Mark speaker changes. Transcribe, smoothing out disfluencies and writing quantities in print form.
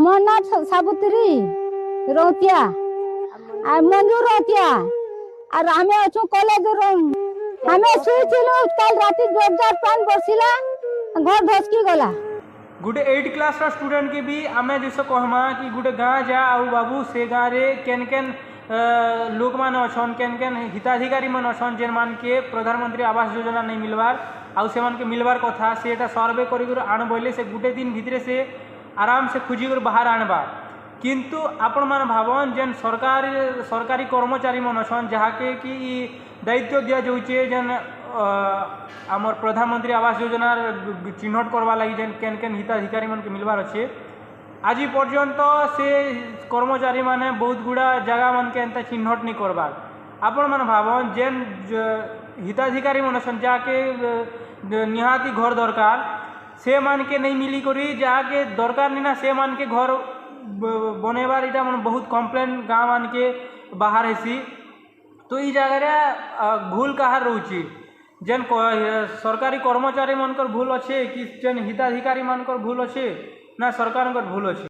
Speaker 1: ମୋ ନାଁ ସାବୁତ୍ରୀ ରଉତିଆ আর মঞ্জুর রতিয়া আর আমি অছু কলেজ আমি শুয়েছিল কাল রাতে জোরদার পান বসিলা ঘর ধসকি গলা।
Speaker 2: गोटे 8 क्लास स्टूडेंट के भी आम जिस कहमा कि गोटे गाँ जा आउ बाबू से गाँव में केन केन लोक मैंने अच्छन केन केन हिताधिकारी मन अच्छन जेन मान के प्रधानमंत्री आवास योजना नहीं मिलवार आउ से मान के मिलवार कथा से सर्वे कर आण बोले से गोटे दिन भितर से आराम से खोजिक बाहर आणबार किंतु आपण मान भावन जेन सरकारी कर्मचारी मन अच्छन जहाँके कि दायित्व दिया जाऊे जेन आमर प्रधानमंत्री आवास योजना चिन्हट करवा लगी जेन केन केन हिताधिकारी मन के मिलवार अच्छे आज पर्यंत से कर्मचारी माने बहुत गुड़ा जगह मन के एंता चिन्हट नहीं करवार आपण मान भावन जेन हिताधिकारी मन अच्छन जाके निहाती घर दरकार से मान के नहीं मिली करी जाके दरकार नहीं ना से मान के घर बनेबार इटा मन बहुत कम्प्लेन गाँव मान के बाहर हेसी तो ये जगह भूल कहाँ रोचे जेन सरकारी कर्मचारी मनकर भूल अच्छे कि जेन हिताधिकारी मनकर भूल अच्छे ना सरकार भूल अच्छे।